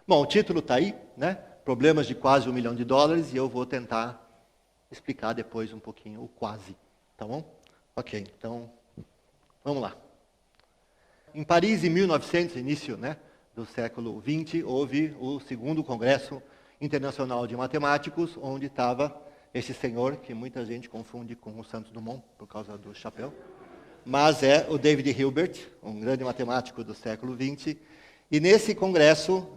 Bom, o título está aí, né? Problemas de quase $1 milhão, e eu vou tentar explicar depois um pouquinho o quase, tá bom? Ok, então, vamos lá. Em Paris, em 1900, início, né, do século XX, houve o segundo Congresso Internacional de Matemáticos, onde estava esse senhor, que muita gente confunde com o Santos Dumont, por causa do chapéu, mas é o David Hilbert, um grande matemático do século XX, e nesse congresso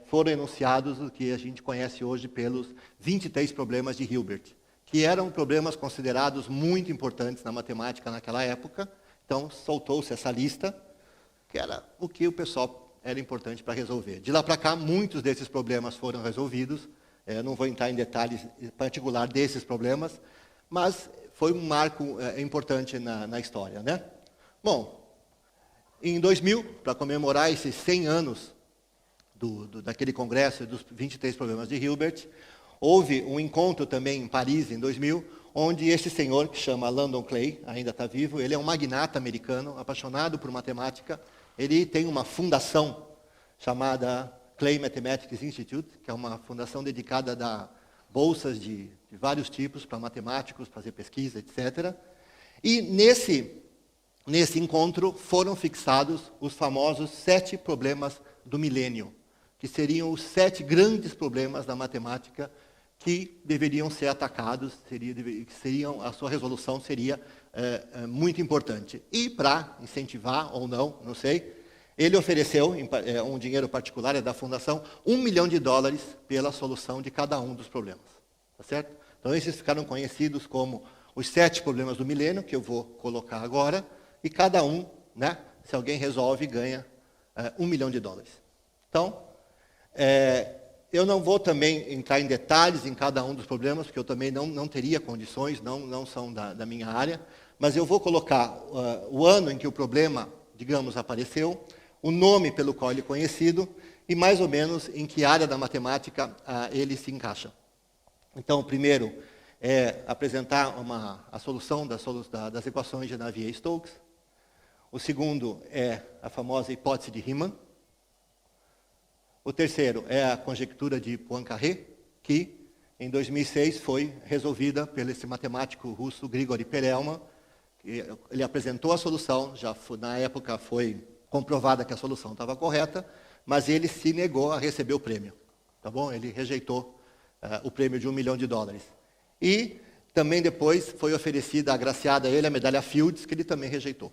foram enunciados o que a gente conhece hoje pelos 23 problemas de Hilbert, que eram problemas considerados muito importantes na matemática naquela época. Então, soltou-se essa lista, que era o que o pessoal era importante para resolver. De lá para cá, muitos desses problemas foram resolvidos. Não vou entrar em detalhes particulares desses problemas, mas foi um marco importante na história, né? Bom, em 2000, para comemorar esses 100 anos daquele congresso dos 23 problemas de Hilbert, houve um encontro também em Paris, em 2000, onde esse senhor, que chama Landon Clay, ainda está vivo, ele é um magnata americano, apaixonado por matemática. Ele tem uma fundação chamada Clay Mathematics Institute, que é uma fundação dedicada a dar bolsas de vários tipos para matemáticos, fazer pesquisa, etc. E nesse encontro foram fixados os famosos 7 problemas do milênio, que seriam os 7 grandes problemas da matemática que deveriam ser atacados, a sua resolução seria muito importante. E para incentivar ou não sei, ele ofereceu um dinheiro particular da fundação, $1 milhão pela solução de cada um dos problemas. Tá certo? Então esses ficaram conhecidos como os 7 problemas do milênio, que eu vou colocar agora, e cada um, né, se alguém resolve, ganha $1 milhão. Então, eu não vou também entrar em detalhes em cada um dos problemas, porque eu também não teria condições, não são da minha área, mas eu vou colocar o ano em que o problema, digamos, apareceu, o nome pelo qual ele é conhecido e mais ou menos em que área da matemática ele se encaixa. Então, o primeiro é apresentar a solução das equações de Navier-Stokes. O segundo é a famosa hipótese de Riemann. O terceiro é a conjectura de Poincaré, que em 2006 foi resolvida pelo esse matemático russo Grigori Perelman. Ele apresentou a solução, na época foi comprovada que a solução estava correta, mas ele se negou a receber o prêmio. Tá bom? Ele rejeitou o prêmio de $1 milhão. E também depois foi oferecida, agraciada a ele, a medalha Fields, que ele também rejeitou.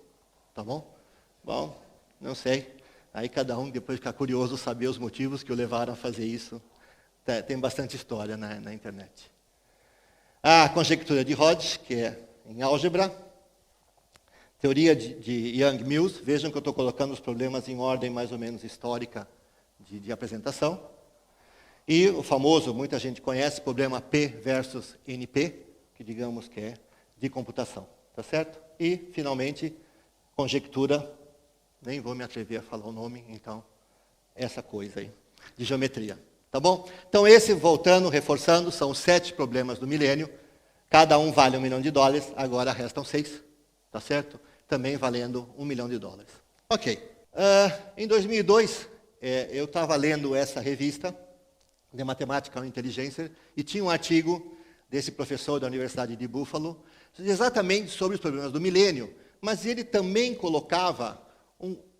Tá bom? Bom, não sei. Aí cada um depois fica curioso saber os motivos que o levaram a fazer isso. Tem bastante história na internet. A conjectura de Hodge, que é em álgebra. Teoria de Young-Mills. Vejam que eu estou colocando os problemas em ordem mais ou menos histórica de apresentação. E o famoso, muita gente conhece, problema P versus NP, que digamos que é de computação. Tá certo? E, finalmente, conjectura. Nem vou me atrever a falar o nome, então, essa coisa aí, de geometria. Tá bom? Então, voltando, reforçando, são os 7 problemas do milênio. Cada um vale $1 milhão, agora restam 6, tá certo? Também valendo $1 milhão. Ok. Em 2002, eu estava lendo essa revista, de Matemática ou Inteligência, e tinha um artigo desse professor da Universidade de Buffalo, exatamente sobre os problemas do milênio, mas ele também colocava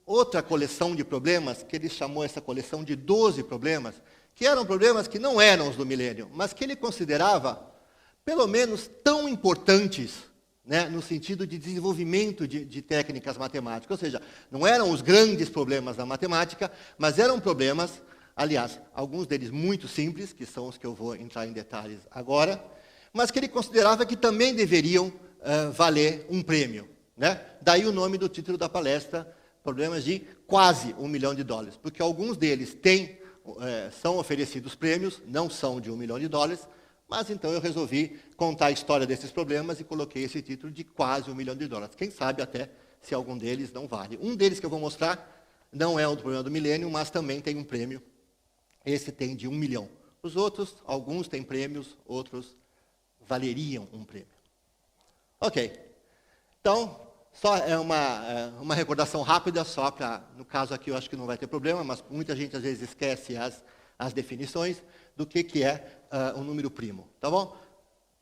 outra coleção de problemas, que ele chamou essa coleção de 12 problemas, que eram problemas que não eram os do milênio, mas que ele considerava, pelo menos, tão importantes, né, no sentido de desenvolvimento de técnicas matemáticas. Ou seja, não eram os grandes problemas da matemática, mas eram problemas, aliás, alguns deles muito simples, que são os que eu vou entrar em detalhes agora, mas que ele considerava que também deveriam valer um prêmio. Né? Daí o nome do título da palestra, problemas de quase $1 milhão, porque alguns deles são oferecidos prêmios, não são de $1 milhão, mas então eu resolvi contar a história desses problemas e coloquei esse título de quase $1 milhão. Quem sabe até se algum deles não vale. Um deles que eu vou mostrar não é o do problema do milênio, mas também tem um prêmio. Esse tem de $1 milhão. Os outros, alguns têm prêmios, outros valeriam um prêmio. Ok. Então, só é uma recordação rápida, só para, no caso aqui eu acho que não vai ter problema, mas muita gente às vezes esquece as definições do que é um número primo, tá bom?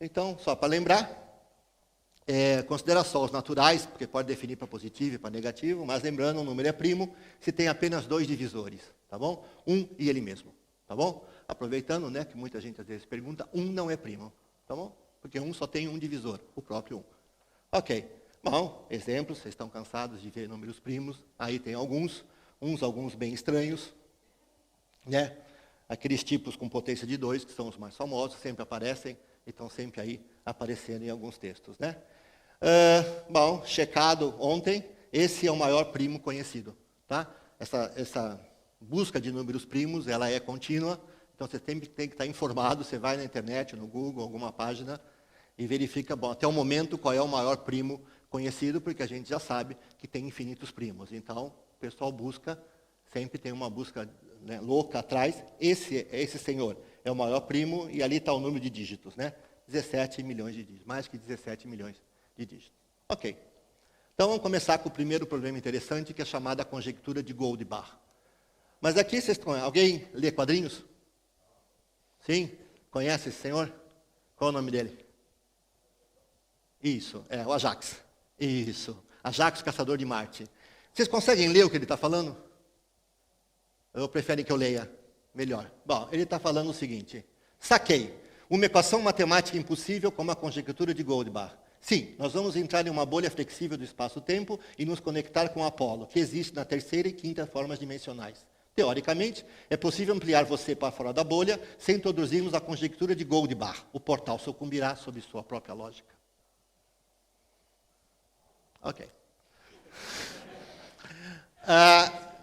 Então, só para lembrar, considera só os naturais, porque pode definir para positivo e para negativo, mas lembrando, um número é primo se tem apenas dois divisores, tá bom? Um e ele mesmo, tá bom? Aproveitando, né, que muita gente às vezes pergunta, um não é primo, tá bom? Porque um só tem um divisor, o próprio um. Ok, bom, exemplos, vocês estão cansados de ver números primos, aí tem alguns bem estranhos, né? Aqueles tipos com potência de 2, que são os mais famosos, sempre aparecem, e estão sempre aí aparecendo em alguns textos, né? Bom, checado ontem, esse é o maior primo conhecido, tá? Essa busca de números primos, ela é contínua, então você tem que estar informado, você vai na internet, no Google, alguma página, e verifica, bom, até o momento, qual é o maior primo conhecido, porque a gente já sabe que tem infinitos primos. Então, o pessoal busca, sempre tem uma busca, né, louca atrás. Esse senhor é o maior primo, e ali está o número de dígitos, né? 17 milhões de dígitos, mais que 17 milhões de dígitos. Ok. Então, vamos começar com o primeiro problema interessante, que é a chamada conjectura de Goldbach. Mas aqui, alguém lê quadrinhos? Sim? Conhece esse senhor? Qual é o nome dele? Isso, é o Ajax. Isso, Ajax, Caçador de Marte. Vocês conseguem ler o que ele está falando? Ou preferem que eu leia? Melhor. Bom, ele está falando o seguinte. Saquei. Uma equação matemática impossível como a conjectura de Goldbach. Sim, nós vamos entrar em uma bolha flexível do espaço-tempo e nos conectar com Apolo, que existe na terceira e quinta formas dimensionais. Teoricamente, é possível ampliar você para fora da bolha sem introduzirmos a conjectura de Goldbach. O portal sucumbirá sob sua própria lógica. Ok.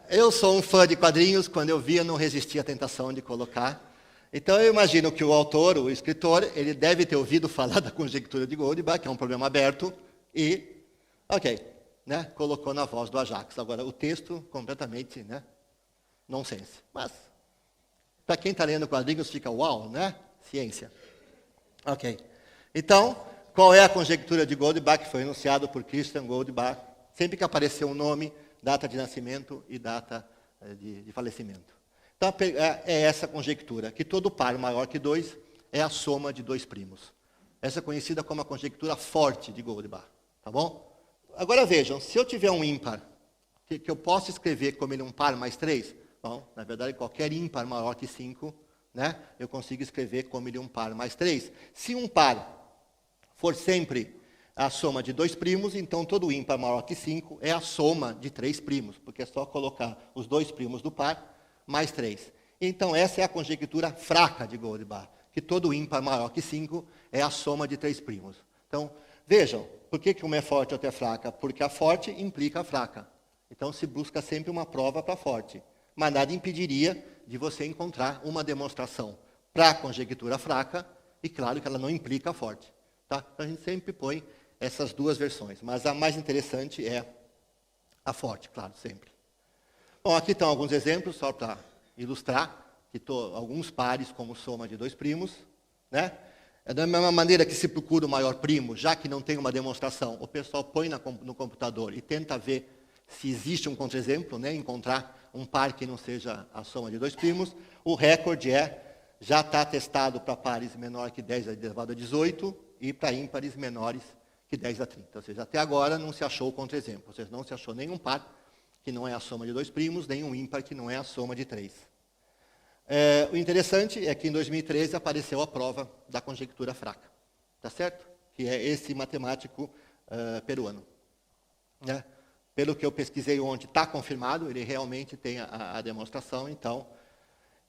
Eu sou um fã de quadrinhos, quando eu vi eu não resisti à tentação de colocar. Então eu imagino que o autor, o escritor, ele deve ter ouvido falar da conjectura de Goldbach, que é um problema aberto, e, ok, né, colocou na voz do Ajax. Agora, o texto completamente, né, nonsense. Mas, para quem está lendo quadrinhos, fica uau, né? Ciência. Ok. Então, qual é a conjectura de Goldbach, que foi enunciado por Christian Goldbach, sempre que apareceu um nome, data de nascimento e data de falecimento. Então, é essa conjectura, que todo par maior que 2 é a soma de dois primos. Essa é conhecida como a conjectura forte de Goldbach, tá bom? Agora vejam, se eu tiver um ímpar, que eu posso escrever como ele um par mais 3, bom, na verdade, qualquer ímpar maior que 5, né, eu consigo escrever como ele um par mais 3. Se um par for sempre a soma de dois primos, então todo ímpar maior que 5 é a soma de 3 primos, porque é só colocar os dois primos do par mais 3. Então, essa é a conjectura fraca de Goldbach, que todo ímpar maior que 5 é a soma de 3 primos. Então, vejam, por que uma é forte e outra é fraca? Porque a forte implica a fraca. Então, se busca sempre uma prova para a forte. Mas nada impediria de você encontrar uma demonstração para a conjectura fraca, e claro que ela não implica a forte. Tá? Então, a gente sempre põe essas duas versões, mas a mais interessante é a forte, claro, sempre. Bom, aqui estão alguns exemplos, só para ilustrar, que alguns pares como soma de dois primos, né? É da mesma maneira que se procura o maior primo, já que não tem uma demonstração, o pessoal põe no computador e tenta ver se existe um contra-exemplo, né? Encontrar um par que não seja a soma de dois primos. O recorde já está testado para pares menor que 10 elevado a 18 e para ímpares menores que 10 a 30. Ou seja, até agora não se achou o contra-exemplo, ou seja, não se achou nenhum par que não é a soma de dois primos, nem um ímpar que não é a soma de 3. O interessante é que em 2013 apareceu a prova da conjectura fraca, tá certo? Que é esse matemático peruano. Né? Pelo que eu pesquisei ontem, está confirmado, ele realmente tem a demonstração, então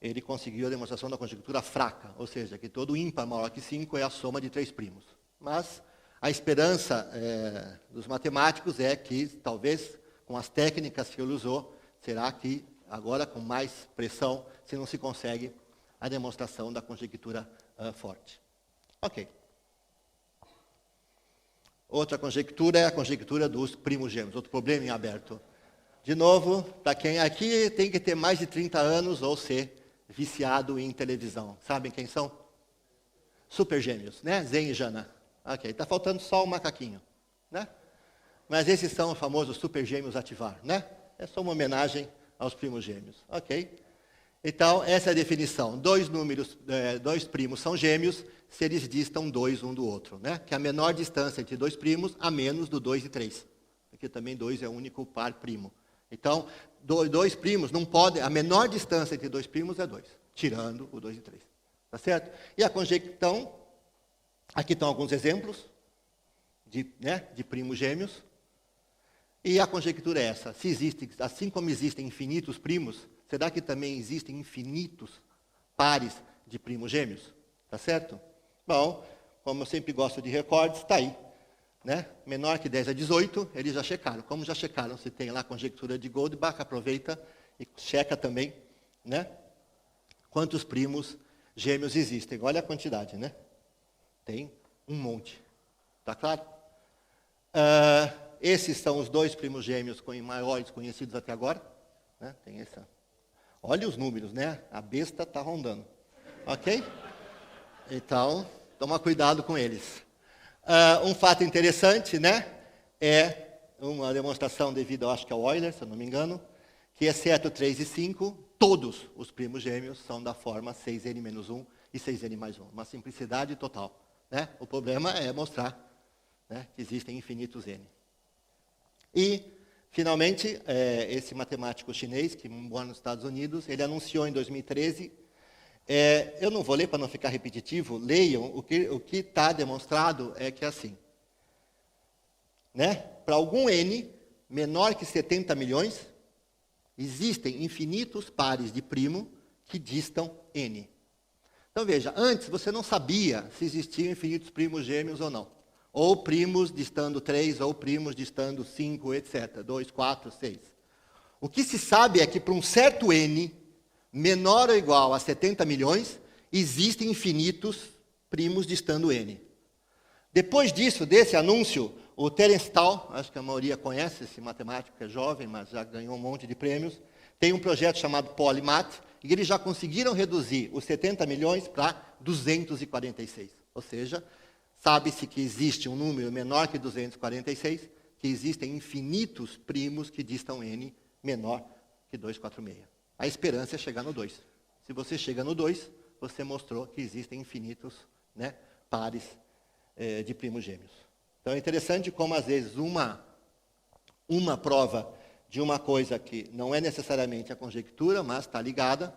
ele conseguiu a demonstração da conjectura fraca, ou seja, que todo ímpar maior que 5 é a soma de 3 primos. Mas a esperança dos matemáticos é que, talvez, com as técnicas que ele usou, será que agora com mais pressão, se não se consegue a demonstração da conjectura forte. Ok. Outra conjectura é a conjectura dos primos gêmeos, outro problema em aberto. De novo, para quem aqui tem que ter mais de 30 anos ou ser viciado em televisão. Sabem quem são? Super gêmeos, né? Zen e Jana. Ok, está faltando só o macaquinho, né? mas esses são os famosos supergêmeos ativar, né? É só uma homenagem aos primos gêmeos, ok? Então, essa é a definição. Dois primos são gêmeos se eles distam 2 um do outro, né? Que é a menor distância entre dois primos, a menos do 2 e 3. Aqui também 2 é o único par primo. Então, dois primos não podem, a menor distância entre dois primos é 2, tirando o 2 e 3. Tá certo? E a conjecção, aqui estão alguns exemplos de primos gêmeos. E a conjectura é essa: se existe, assim como existem infinitos primos, será que também existem infinitos pares de primos gêmeos? Tá certo? Bom, como eu sempre gosto de recordes, está aí. Né? Menor que 10 a 18, eles já checaram. Como já checaram, se tem lá a conjectura de Goldbach, aproveita e checa também, né? Quantos primos gêmeos existem. Olha a quantidade, né? Tem um monte. Tá claro? Esses são os dois primos gêmeos maiores conhecidos até agora. Né? Tem essa. Olha os números, né? A besta está rondando. Ok? Então, toma cuidado com eles. Um fato interessante, né? É uma demonstração devida, eu acho que ao Euler, se eu não me engano, que exceto 3 e 5, todos os primos gêmeos são da forma 6n-1 e 6n+1. Uma simplicidade total. Né? O problema é mostrar, né, que existem infinitos n. E, finalmente, esse matemático chinês, que mora nos Estados Unidos, ele anunciou em 2013, eu não vou ler para não ficar repetitivo, leiam, o que está demonstrado é que é assim. Né? Para algum n menor que 70 milhões, existem infinitos pares de primo que distam n. Então veja, antes você não sabia se existiam infinitos primos gêmeos ou não. Ou primos distando 3, ou primos distando 5, etc. 2, 4, 6. O que se sabe é que para um certo n, menor ou igual a 70 milhões, existem infinitos primos distando n. Depois disso, desse anúncio, o Terence Tao, acho que a maioria conhece esse matemático, que é jovem, mas já ganhou um monte de prêmios, tem um projeto chamado Polymath, e eles já conseguiram reduzir os 70 milhões para 246. Ou seja, sabe-se que existe um número menor que 246, que existem infinitos primos que distam n menor que 246. A esperança é chegar no 2. Se você chega no 2, você mostrou que existem infinitos, né, pares de primos gêmeos. Então é interessante como, às vezes, uma prova de uma coisa que não é necessariamente a conjectura, mas está ligada,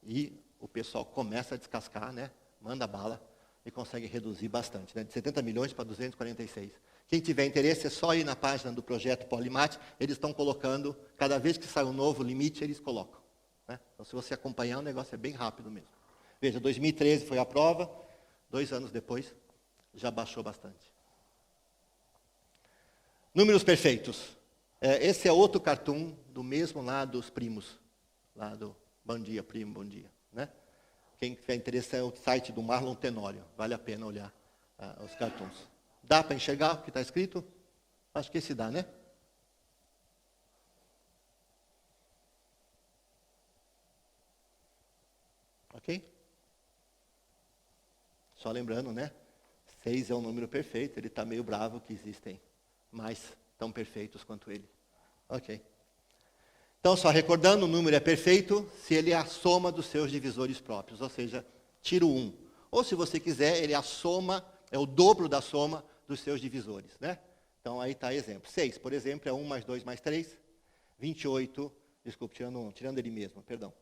e o pessoal começa a descascar, né, manda bala, e consegue reduzir bastante, né, de 70 milhões para 246. Quem tiver interesse, é só ir na página do projeto Polymath, eles estão colocando, cada vez que sai um novo limite, eles colocam. Né? Então, se você acompanhar, o negócio é bem rápido mesmo. Veja, 2013 foi a prova, 2 anos depois, já baixou bastante. Números perfeitos. Esse é outro cartoon do mesmo lá dos primos, lá do Bom Dia, Primo, Bom Dia. Né? Quem tiver interesse é o site do Marlon Tenório, vale a pena olhar os cartoons. Dá para enxergar o que está escrito? Acho que esse dá, né? Ok? Só lembrando, né? 6 é um número perfeito, ele está meio bravo que existem mais tão perfeitos quanto ele. Ok. Então, só recordando, o número é perfeito se ele é a soma dos seus divisores próprios, ou seja, tira o 1. Ou, se você quiser, ele é a soma, é o dobro da soma dos seus divisores. Né? Então, aí está exemplo. 6, por exemplo, é 1 mais 2 mais 3. 28, desculpe, tirando ele mesmo, perdão.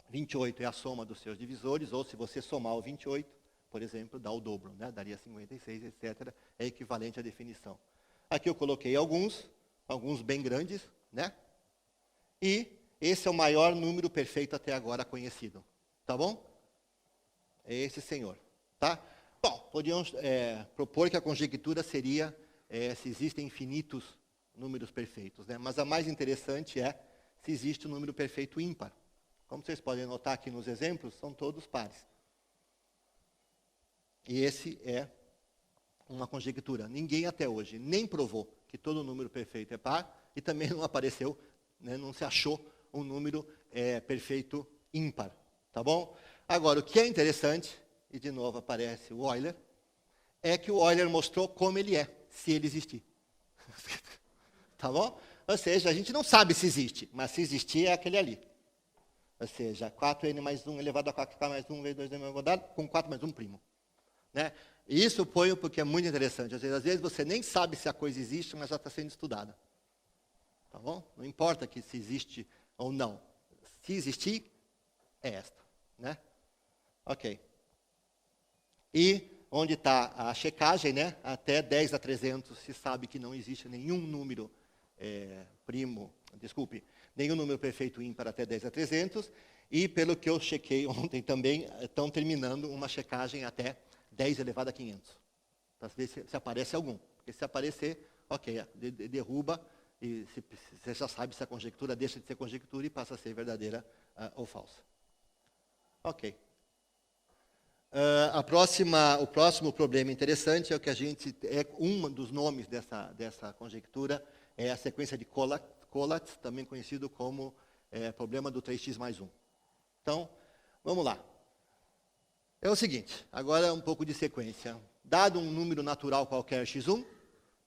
28 é a soma dos seus divisores, ou se você somar o 28, por exemplo, dá o dobro, né? Daria 56, etc. É equivalente à definição. Aqui eu coloquei alguns bem grandes, né? E esse é o maior número perfeito até agora conhecido. Tá bom? É esse senhor. Tá? Bom, podíamos propor que a conjectura seria se existem infinitos números perfeitos. Né? Mas a mais interessante é se existe um número perfeito ímpar. Como vocês podem notar aqui nos exemplos, são todos pares. E esse é uma conjectura. Ninguém até hoje nem provou que todo número perfeito é par, e também não apareceu, né, não se achou um número perfeito ímpar. Tá bom? Agora, o que é interessante, e de novo aparece o Euler, é que o Euler mostrou como ele é, se ele existir. Tá bom? Ou seja, a gente não sabe se existe, mas se existir é aquele ali. Ou seja, 4n mais 1 elevado a 4k mais 1 vezes 2n quadrado, com 4 mais 1 primo. Né? E isso eu ponho porque é muito interessante. Às vezes você nem sabe se a coisa existe, mas já está sendo estudada. Tá bom? Não importa que se existe ou não. Se existir, é esta. Né? Ok. E onde está a checagem, né? Até 10 a 300 se sabe que não existe nenhum número nenhum número perfeito ímpar até 10 a 300. E pelo que eu chequei ontem também, estão terminando uma checagem até 10 elevado a 500. Para ver se aparece algum. Porque se aparecer, ok, derruba e você já sabe se a conjectura deixa de ser conjectura e passa a ser verdadeira ou falsa. Ok. O próximo problema interessante é o que um dos nomes dessa conjectura é a sequência de Collatz, também conhecido como problema do 3x mais 1. Então, vamos lá. É o seguinte, agora um pouco de sequência. Dado um número natural qualquer x1,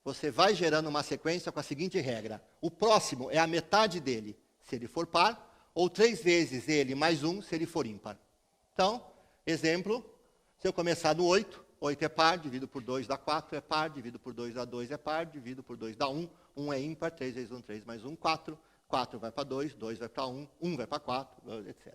você vai gerando uma sequência com a seguinte regra. O próximo é a metade dele, se ele for par, ou 3 vezes ele mais 1, se ele for ímpar. Então, exemplo, se eu começar no 8, 8 é par, divido por 2 dá 4, é par, divido por 2 dá 2, é par, divido por 2 dá 1, 1 é ímpar, 3 vezes 1, 3 mais 1, 4, 4 vai para 2, 2 vai para 1, 1 vai para 4, etc.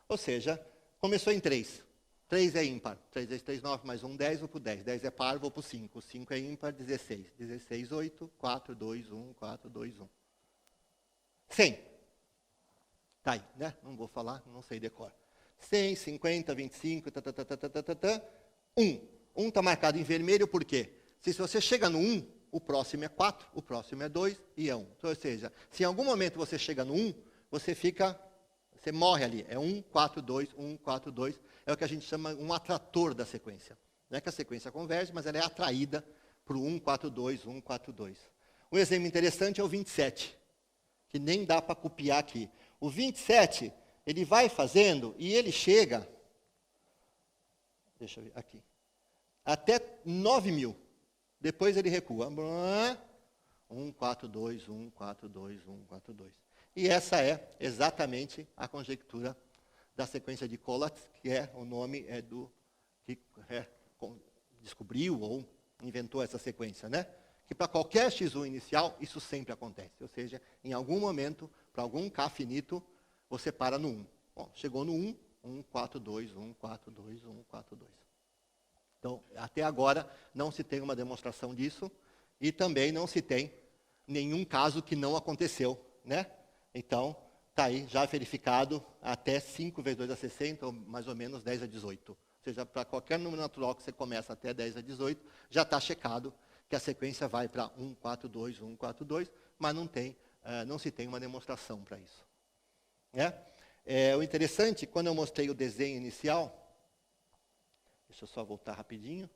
Ou seja, começou em 3. 3 é ímpar, 3 vezes 3, 9, mais 1, 10, vou para o 10. 10 é par, vou para o 5. 5 é ímpar, 16. 16, 8, 4, 2, 1, 4, 2, 1. 100. Tá aí, né? Não vou falar, não sei decor. 100, 50, 25, 1. 1 está marcado em vermelho, por quê? Se você chega no 1, o próximo é 4, o próximo é 2 e é 1. Então, ou seja, se em algum momento você chega no 1, você morre ali. É 1, 4, 2, 1, 4, 2. É o que a gente chama um atrator da sequência. Não é que a sequência converge, mas ela é atraída para o 1, 4, 2, 1, 4, 2. Um exemplo interessante é o 27, que nem dá para copiar aqui. O 27, ele vai fazendo e ele chega, deixa eu ver aqui, até 9.000. Depois ele recua. 1, 4, 2, 1, 4, 2, 1, 4, 2. E essa é exatamente a conjectura da sequência de Collatz, que é o nome que descobriu ou inventou essa sequência, né? Que para qualquer x1 inicial, isso sempre acontece. Ou seja, em algum momento, para algum k finito, você para no 1. Bom, chegou no 1, 1, 4, 2, 1, 4, 2, 1, 4, 2. Então, até agora, não se tem uma demonstração disso e também não se tem nenhum caso que não aconteceu, né? Então, está aí já verificado até 5 vezes 2 a 60, ou mais ou menos 10 a 18. Ou seja, para qualquer número natural que você começa até 10 a 18, já está checado que a sequência vai para 1, 4, 2, 1, 4, 2, mas não se tem uma demonstração para isso. O interessante, quando eu mostrei o desenho inicial, deixa eu só voltar rapidinho,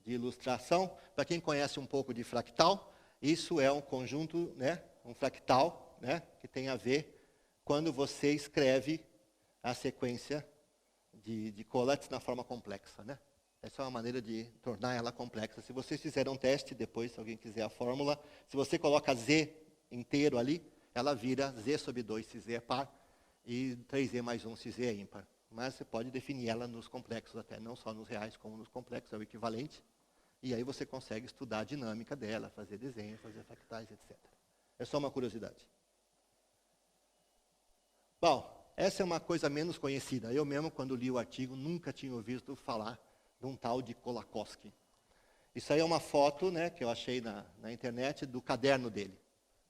de ilustração, para quem conhece um pouco de fractal, isso é um conjunto, né, um fractal, né, que tem a ver quando você escreve a sequência de Collatz na forma complexa. Né? Essa é uma maneira de tornar ela complexa. Se vocês fizerem um teste, depois, se alguém quiser a fórmula, se você coloca Z inteiro ali, ela vira Z sobre 2 se Z é par, e 3Z mais 1 se Z é ímpar. Mas você pode definir ela nos complexos até, não só nos reais, como nos complexos, é o equivalente. E aí você consegue estudar a dinâmica dela, fazer desenhos, fazer fractais, etc. É só uma curiosidade. Bom, essa é uma coisa menos conhecida. Eu mesmo, quando li o artigo, nunca tinha ouvido falar de um tal de Kolakowski. Isso aí é uma foto, né, que eu achei na internet do caderno dele,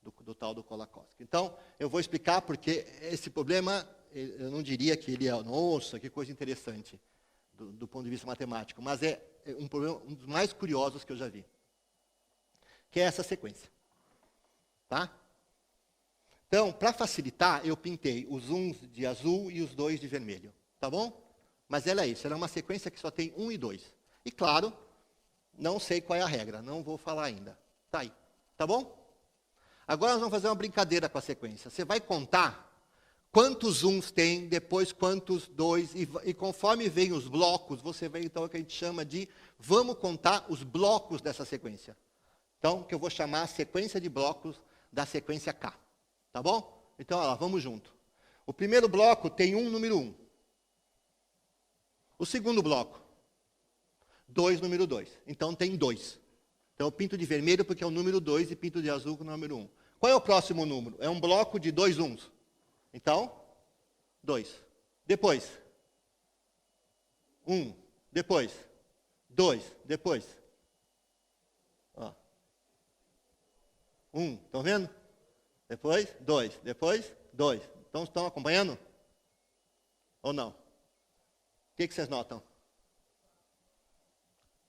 do tal do Kolakowski. Então, eu vou explicar porque esse problema, eu não diria que ele é, nossa, que coisa interessante, do ponto de vista matemático, mas é um problema, um dos mais curiosos que eu já vi, que é essa sequência. Tá? Então, para facilitar, eu pintei os 1 de azul e os 2 de vermelho. Tá bom? Mas ela é isso, ela é uma sequência que só tem 1 e 2. E claro, não sei qual é a regra, não vou falar ainda. Tá aí. Tá bom? Agora nós vamos fazer uma brincadeira com a sequência. Você vai contar quantos 1s tem, depois quantos 2, e conforme vem os blocos, você vai então o que a gente chama de, vamos contar os blocos dessa sequência. Então, que eu vou chamar a sequência de blocos da sequência K. Tá bom? Então, olha lá, vamos junto. O primeiro bloco tem número 1. O segundo bloco, 2, número 2. Então, tem 2. Então, eu pinto de vermelho porque é o número 2 e pinto de azul com o número 1. Qual é o próximo número? É um bloco de 2 uns. Então, 2. Depois, 1. Depois, 2. Depois, 1. Estão vendo? Depois, 2. Depois, 2. Então, estão acompanhando? Ou não? O que vocês notam?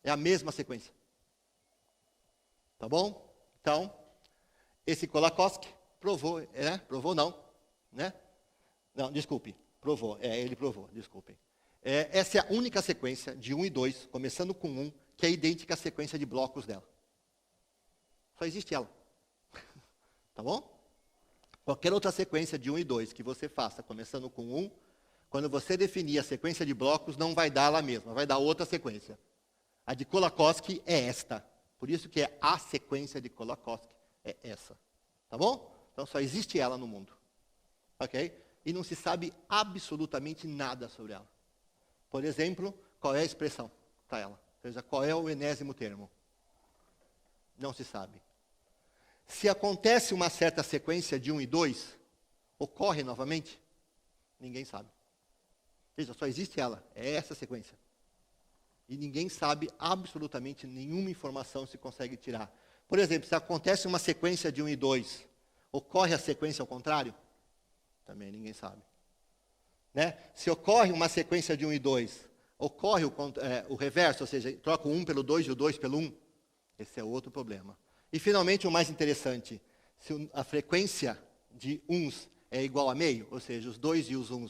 É a mesma sequência. Tá bom? Então, esse Kolakowski provou, né? Provou não, né? Não, desculpe, provou. Ele provou, desculpem. Essa é a única sequência de 1 e 2, começando com 1, que é idêntica à sequência de blocos dela. Só existe ela. Tá bom? Qualquer outra sequência de 1 e 2 que você faça, começando com 1, quando você definir a sequência de blocos, não vai dar ela mesma, vai dar outra sequência. A de Kolakowski é esta. Por isso que é a sequência de Kolakowski, é essa. Tá bom? Então só existe ela no mundo. Ok? E não se sabe absolutamente nada sobre ela. Por exemplo, qual é a expressão para ela? Ou seja, qual é o enésimo termo? Não se sabe. Se acontece uma certa sequência de 1 e 2, ocorre novamente? Ninguém sabe. Veja, só existe ela, é essa sequência. E ninguém sabe absolutamente nenhuma informação se consegue tirar. Por exemplo, se acontece uma sequência de 1 e 2, ocorre a sequência ao contrário? Também ninguém sabe. Né? Se ocorre uma sequência de 1 e 2, ocorre o reverso, ou seja, troca o 1 pelo 2 e o 2 pelo 1? Esse é outro problema. E, finalmente, o mais interessante, se a frequência de uns é igual a meio, ou seja, os 2 e os 1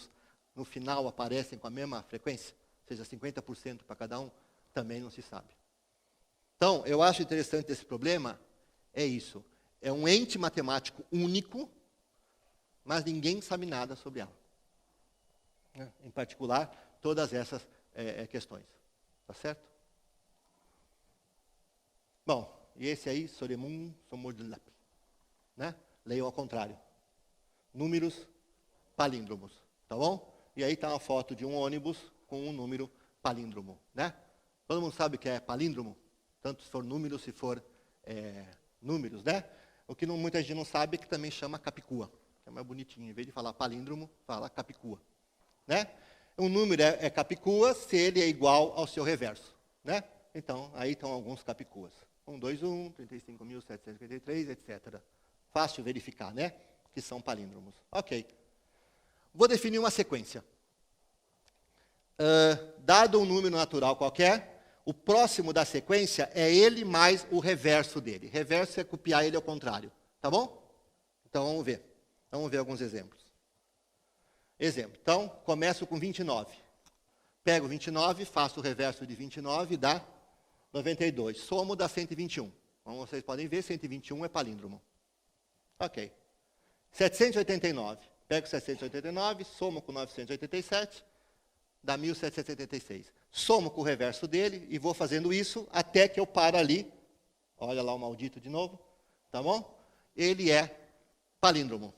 no final aparecem com a mesma frequência, ou seja, 50% para cada um, também não se sabe. Então, eu acho interessante esse problema, é isso. É um ente matemático único, mas ninguém sabe nada sobre ela. Em particular, todas essas questões. Tá certo? Bom, e esse aí, Soremun Somodulap. Né? Leiam ao contrário. Números palíndromos. Tá bom? E aí está uma foto de um ônibus com um número palíndromo. Né? Todo mundo sabe o que é palíndromo? Tanto se for número, se for números, né? O que muita gente não sabe é que também chama capicua. Que é mais bonitinho. Em vez de falar palíndromo, fala capicua. Né? Um número é capicua se ele é igual ao seu reverso. Né? Então, aí estão alguns capicuas. 1, 2, 1, 35.753, etc. Fácil verificar, né? Que são palíndromos. Ok. Vou definir uma sequência. Dado um número natural qualquer, o próximo da sequência é ele mais o reverso dele. Reverso é copiar ele ao contrário. Tá bom? Então, vamos ver. Vamos ver alguns exemplos. Exemplo. Então, começo com 29. Pego 29, faço o reverso de 29 e dá 92. Somo dá 121. Como vocês podem ver, 121 é palíndromo. Ok. 789. Pego 789, somo com 987, dá 1776. Somo com o reverso dele e vou fazendo isso até que eu paro ali. Olha lá o maldito de novo. Tá bom? Ele é palíndromo.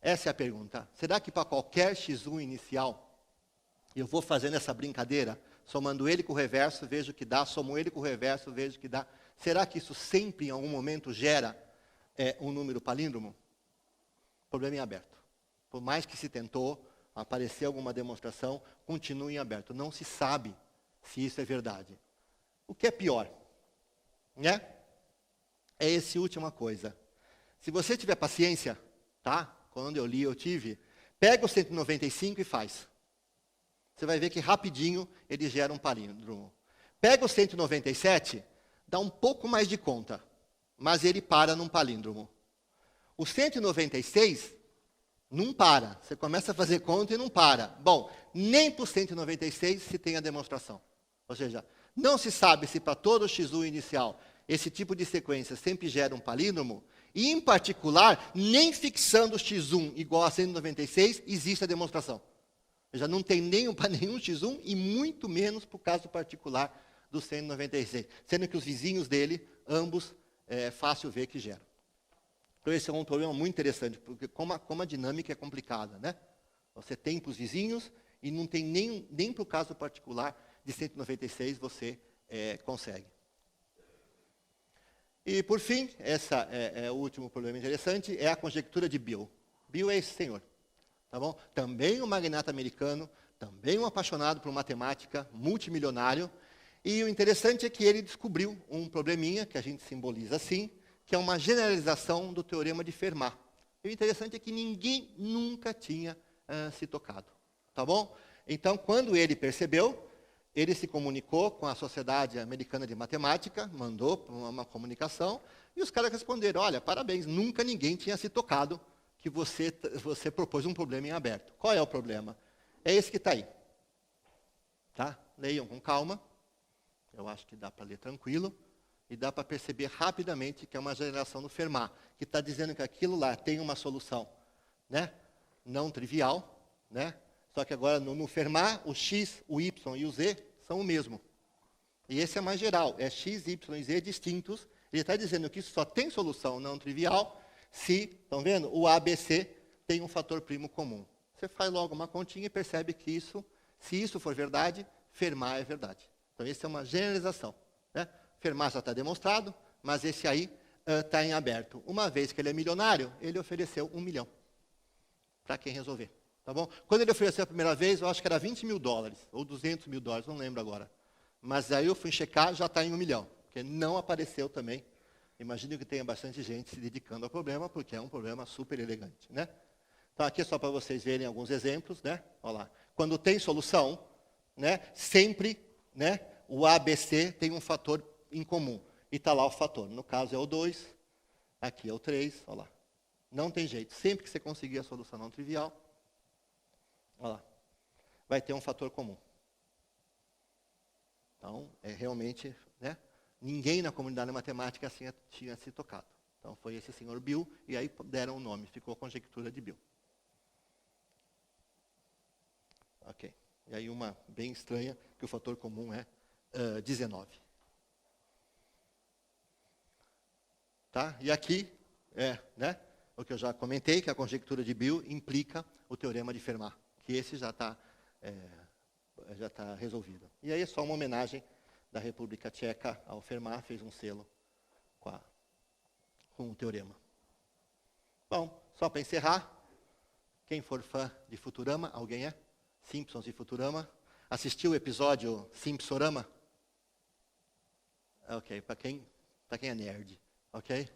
Essa é a pergunta. Será que para qualquer x1 inicial, eu vou fazendo essa brincadeira, somando ele com o reverso, vejo que dá, somo ele com o reverso, vejo que dá. Será que isso sempre, em algum momento, gera um número palíndromo? Problema em aberto. Por mais que se tentou, aparecer alguma demonstração, continua em aberto. Não se sabe se isso é verdade. O que é pior, né? É essa última coisa. Se você tiver paciência, tá? Quando eu li, eu tive, pega o 195 e faz. Você vai ver que rapidinho ele gera um palíndromo. Pega o 197, dá um pouco mais de conta, mas ele para num palíndromo. O 196 não para. Você começa a fazer conta e não para. Bom, nem para o 196 se tem a demonstração. Ou seja, não se sabe se para todo x1 inicial esse tipo de sequência sempre gera um palíndromo, e, em particular, nem fixando o x1 igual a 196, existe a demonstração. Ou seja, não tem para nenhum x1 e muito menos para o caso particular do 196, sendo que os vizinhos dele, ambos, é fácil ver que geram. Então esse é um problema muito interessante, porque como a dinâmica é complicada, né? Você tem para os vizinhos e não tem nem para o caso particular de 196 você consegue. E, por fim, esse é o último problema interessante, é a conjectura de Bill. Bill é esse senhor, tá bom? Também um magnata americano, também um apaixonado por matemática, multimilionário. E o interessante é que ele descobriu um probleminha, que a gente simboliza assim, que é uma generalização do teorema de Fermat. E o interessante é que ninguém nunca tinha se tocado, tá bom? Então, quando ele percebeu, ele se comunicou com a Sociedade Americana de Matemática, mandou uma comunicação, e os caras responderam, olha, parabéns, nunca ninguém tinha se tocado que você propôs um problema em aberto. Qual é o problema? É esse que está aí. Tá? Leiam com calma, eu acho que dá para ler tranquilo, e dá para perceber rapidamente que é uma generação do Fermat, que está dizendo que aquilo lá tem uma solução, né? Não trivial, né? Só que agora no Fermat, o x, o y e o z são o mesmo. E esse é mais geral, é x, y e z distintos. Ele está dizendo que isso só tem solução não trivial se, estão vendo? O ABC tem um fator primo comum. Você faz logo uma continha e percebe que isso, se isso for verdade, Fermat é verdade. Então, isso é uma generalização, né? Fermat já está demonstrado, mas esse aí está em aberto. Uma vez que ele é milionário, ele ofereceu 1 milhão para quem resolver. Tá bom? Quando ele ofereceu a primeira vez, eu acho que era 20 mil dólares, ou 200 mil dólares, não lembro agora. Mas aí eu fui checar, já está em 1 milhão, porque não apareceu também. Imagino que tenha bastante gente se dedicando ao problema, porque é um problema super elegante, né? Então, aqui é só para vocês verem alguns exemplos, né? Olha lá. Quando tem solução, né, sempre, né, o ABC tem um fator em comum. E está lá o fator. No caso é o 2, aqui é o 3, olha lá. Não tem jeito. Sempre que você conseguir a solução não trivial, olha lá, vai ter um fator comum. Então, é realmente, né, ninguém na comunidade matemática assim tinha se tocado. Então, foi esse senhor Bill, e aí deram o nome, ficou a conjectura de Bill. Ok. E aí uma bem estranha, que o fator comum é 19. Tá? E aqui, né, o que eu já comentei, que a conjectura de Bill implica o teorema de Fermat, que esse já está resolvido. E aí é só uma homenagem da República Tcheca ao Fermat, fez um selo com o teorema. Bom, só para encerrar, quem for fã de Futurama, alguém é? Simpsons e Futurama. Assistiu o episódio Simpsorama? Ok, para quem é nerd. Ok?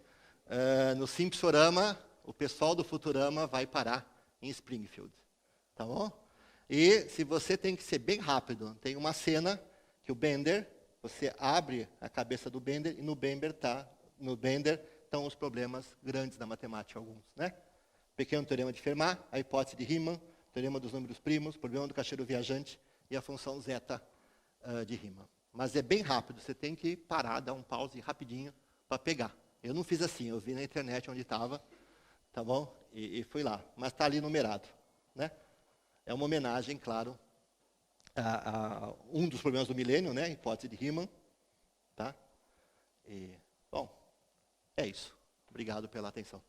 No Simpsorama, o pessoal do Futurama vai parar em Springfield. Tá bom? E se você tem que ser bem rápido, tem uma cena que o Bender, você abre a cabeça do Bender e no Bender estão os problemas grandes da matemática, alguns, né? Pequeno teorema de Fermat, a hipótese de Riemann, teorema dos números primos, problema do caixeiro viajante e a função zeta de Riemann. Mas é bem rápido, você tem que parar, dar um pause rapidinho para pegar. Eu não fiz assim, eu vi na internet onde estava, tá bom? E fui lá, mas está ali numerado, né? É uma homenagem, claro, a um dos problemas do milênio, né? A hipótese de Riemann, tá? Bom, é isso. Obrigado pela atenção.